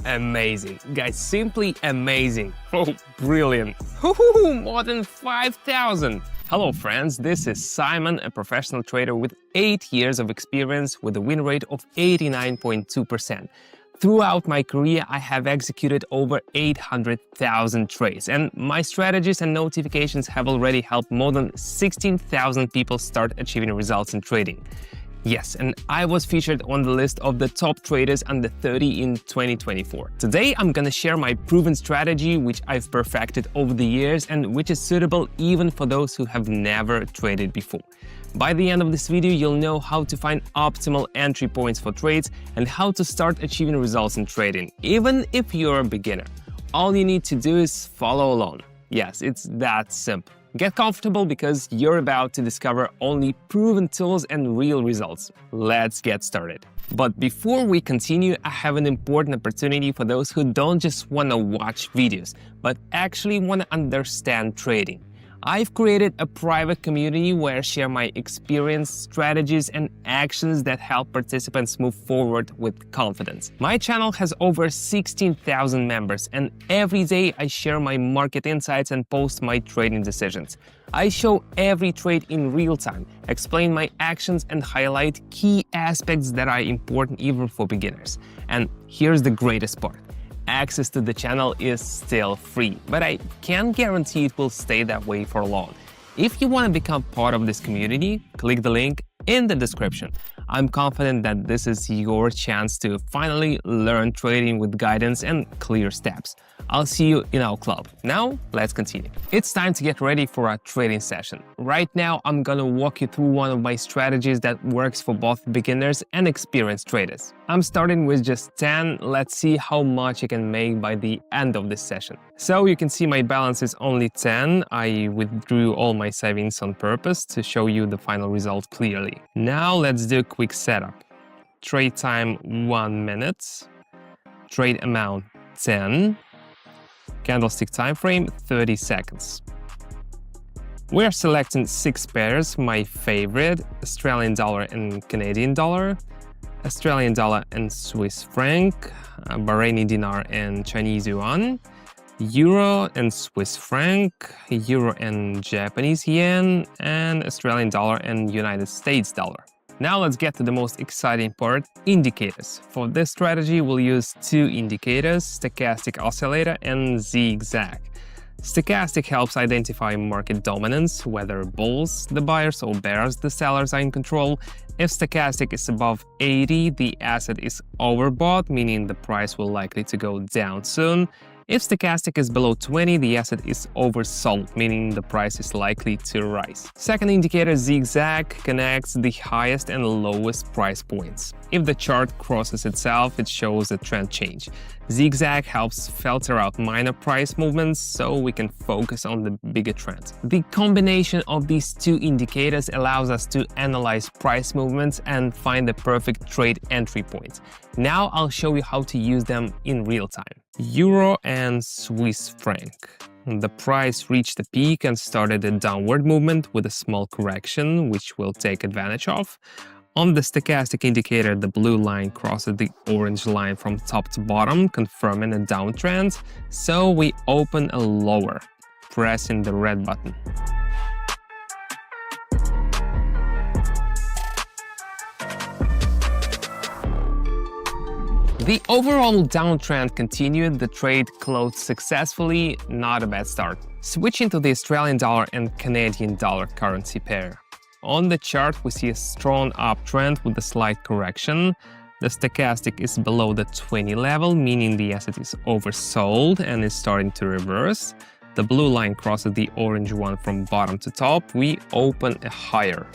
amazing. Guys, simply amazing. Oh, brilliant. More than 5,000. Hello friends, this is Simon, a professional trader with 8 years of experience with a win rate of 89.2%. Throughout my career, I have executed over 800,000 trades, and my strategies and notifications have already helped more than 16,000 people start achieving results in trading. Yes, and I was featured on the list of the top traders under 30 in 2024. Today, I'm gonna share my proven strategy, which I've perfected over the years and which is suitable even for those who have never traded before. By the end of this video, you'll know how to find optimal entry points for trades and how to start achieving results in trading, even if you're a beginner. All you need to do is follow along. Yes, it's that simple. Get comfortable because you're about to discover only proven tools and real results. Let's get started. But before we continue, I have an important opportunity for those who don't just want to watch videos, but actually want to understand trading. I've created a private community where I share my experience, strategies, and actions that help participants move forward with confidence. My channel has over 16,000 members, and every day I share my market insights and post my trading decisions. I show every trade in real time, explain my actions, and highlight key aspects that are important even for beginners. And here's the greatest part. Access to the channel is still free, but I can't guarantee it will stay that way for long. If you want to become part of this community, click the link in the description. I'm confident that this is your chance to finally learn trading with guidance and clear steps. I'll see you in our club. Now, let's continue. It's time to get ready for our trading session. Right now, I'm gonna walk you through one of my strategies that works for both beginners and experienced traders. I'm starting with just 10. Let's see how much I can make by the end of this session. So you can see my balance is only 10. I withdrew all my savings on purpose to show you the final result clearly. Now let's do a quick setup. Trade time 1 minute. Trade amount 10. Candlestick time frame 30 seconds. We're selecting 6 pairs, my favorite: Australian dollar and Canadian dollar, Australian dollar and Swiss franc, Bahraini dinar and Chinese yuan, Euro and Swiss franc, Euro and Japanese yen, and Australian dollar and United States dollar. Now let's get to the most exciting part, indicators. For this strategy, we'll use 2 indicators, stochastic oscillator and zigzag. Stochastic helps identify market dominance, whether bulls, the buyers, or bears, the sellers, are in control. If stochastic is above 80, the asset is overbought, meaning the price will likely to go down soon. If stochastic is below 20, the asset is oversold, meaning the price is likely to rise. Second indicator, zigzag, connects the highest and lowest price points. If the chart crosses itself, it shows a trend change. Zigzag helps filter out minor price movements so we can focus on the bigger trend. The combination of these 2 indicators allows us to analyze price movements and find the perfect trade entry point. Now I'll show you how to use them in real time. Euro and Swiss franc. The price reached a peak and started a downward movement with a small correction, which we'll take advantage of. On the stochastic indicator, the blue line crosses the orange line from top to bottom, confirming a downtrend, so we open a lower, pressing the red button. The overall downtrend continued, the trade closed successfully, not a bad start. Switching to the Australian dollar and Canadian dollar currency pair. On the chart, we see a strong uptrend with a slight correction. The stochastic is below the 20 level, meaning the asset is oversold and is starting to reverse. The blue line crosses the orange one from bottom to top. We open a higher.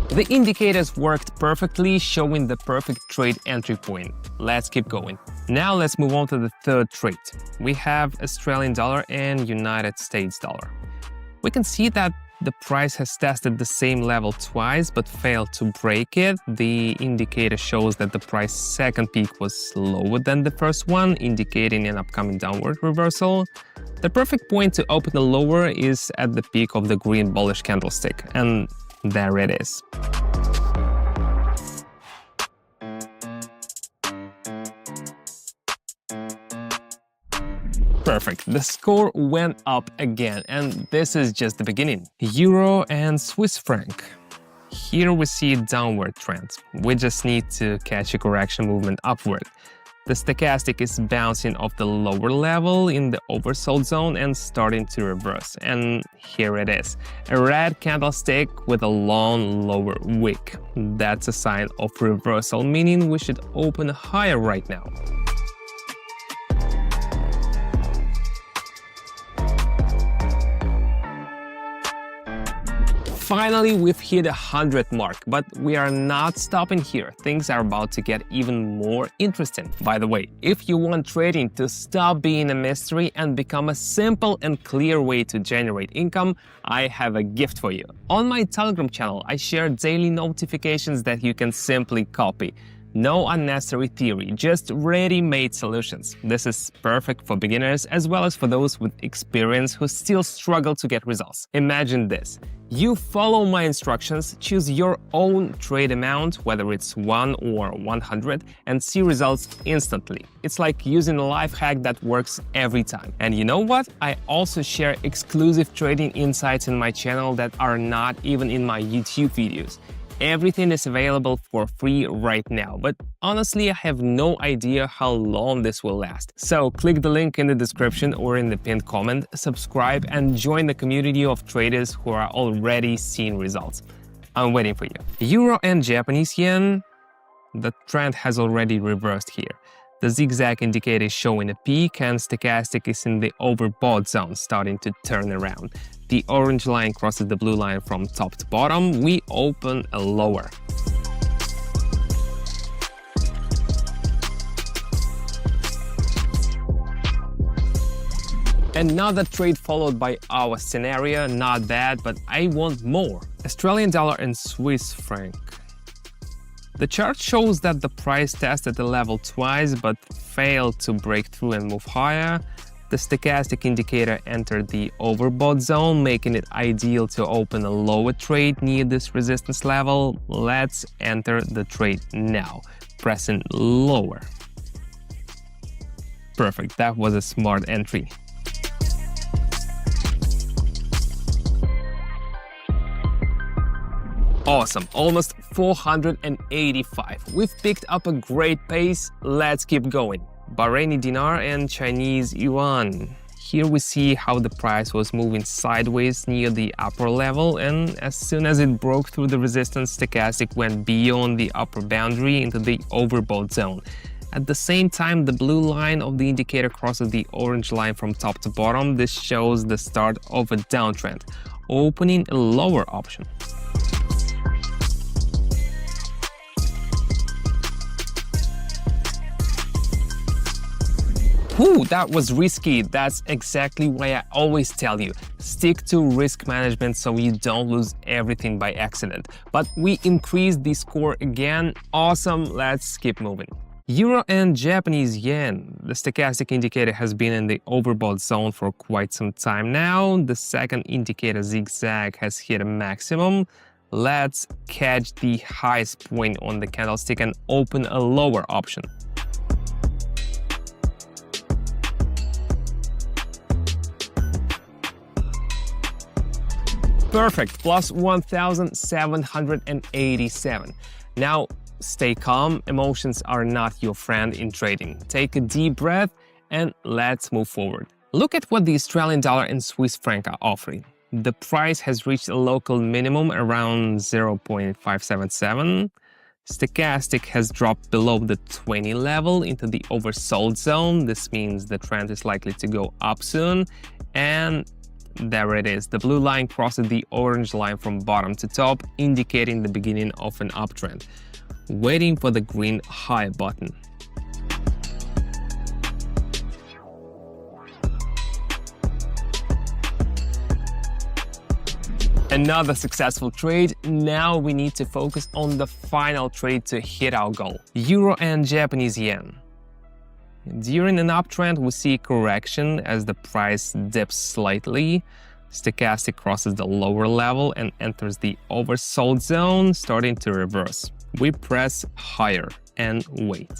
The indicators worked perfectly, showing the perfect trade entry point. Let's keep going. Now let's move on to the third trade. We have Australian dollar and United States dollar. We can see that the price has tested the same level twice but failed to break it. The indicator shows that the price second peak was lower than the first one, indicating an upcoming downward reversal. The perfect point to open the lower is at the peak of the green bullish candlestick, and There it is. Perfect. The score went up again, and this is just the beginning. Euro and Swiss franc. Here we see a downward trend. We just need to catch a correction movement upward. The stochastic is bouncing off the lower level in the oversold zone and starting to reverse. And here it is, a red candlestick with a long lower wick. That's a sign of reversal, meaning we should open higher right now. Finally, we've hit 100 mark, but we are not stopping here. Things are about to get even more interesting. By the way, if you want trading to stop being a mystery and become a simple and clear way to generate income, I have a gift for you. On my Telegram channel, I share daily notifications that you can simply copy. No unnecessary theory, just ready-made solutions. This is perfect for beginners as well as for those with experience who still struggle to get results. Imagine this. You follow my instructions, choose your own trade amount, whether it's 1 or 100, and see results instantly. It's like using a life hack that works every time. And you know what? I also share exclusive trading insights in my channel that are not even in my YouTube videos. Everything is available for free right now, but honestly, I have no idea how long this will last. So click the link in the description or in the pinned comment, subscribe, and join the community of traders who are already seeing results. I'm waiting for you. Euro and Japanese yen. The trend has already reversed here. The zigzag indicator is showing a peak and stochastic is in the overbought zone, starting to turn around. The orange line crosses the blue line from top to bottom. We open a lower. Another trade followed by our scenario. Not bad, but I want more. Australian dollar and Swiss franc. The chart shows that the price tested the level twice but failed to break through and move higher. The stochastic indicator entered the overbought zone, making it ideal to open a lower trade near this resistance level. Let's enter the trade now, pressing lower. Perfect, that was a smart entry. Awesome, almost 485. We've picked up a great pace. Let's keep going. Bahraini dinar and Chinese yuan. Here we see how the price was moving sideways near the upper level, and as soon as it broke through the resistance, stochastic went beyond the upper boundary into the overbought zone. At the same time, the blue line of the indicator crosses the orange line from top to bottom. This shows the start of a downtrend, opening a lower option. Whew, that was risky. That's exactly why I always tell you, stick to risk management so you don't lose everything by accident. But we increased the score again. Awesome, let's keep moving. Euro and Japanese yen. The stochastic indicator has been in the overbought zone for quite some time now. The second indicator zigzag has hit a maximum. Let's catch the highest point on the candlestick and open a lower option. Perfect, plus 1,787. Now, stay calm. Emotions are not your friend in trading. Take a deep breath and let's move forward. Look at what the Australian dollar and Swiss franc are offering. The price has reached a local minimum around 0.577. Stochastic has dropped below the 20 level into the oversold zone. This means the trend is likely to go up soon. And there it is. The blue line crosses the orange line from bottom to top, indicating the beginning of an uptrend. Waiting for the green high button. Another successful trade. Now we need to focus on the final trade to hit our goal. Euro and Japanese yen. During an uptrend, we see correction as the price dips slightly. Stochastic crosses the lower level and enters the oversold zone, starting to reverse. We press higher and wait.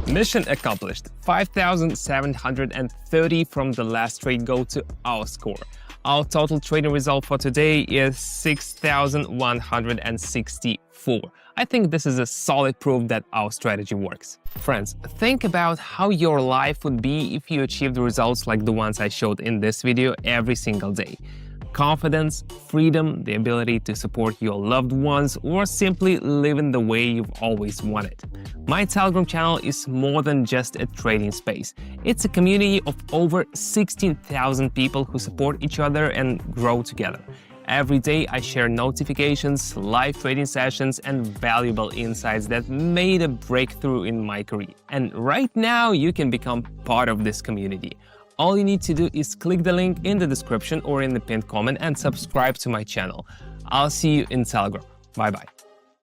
Mission accomplished. 5,730 from the last trade go to our score. Our total trading result for today is 6,164. I think this is a solid proof that our strategy works. Friends, think about how your life would be if you achieved results like the ones I showed in this video every single day. Confidence, freedom, the ability to support your loved ones, or simply living the way you've always wanted. My Telegram channel is more than just a trading space. It's a community of over 16,000 people who support each other and grow together. Every day I share notifications, live trading sessions, and valuable insights that made a breakthrough in my career. And right now you can become part of this community. All you need to do is click the link in the description or in the pinned comment and subscribe to my channel. I'll see you in Telegram. Bye bye.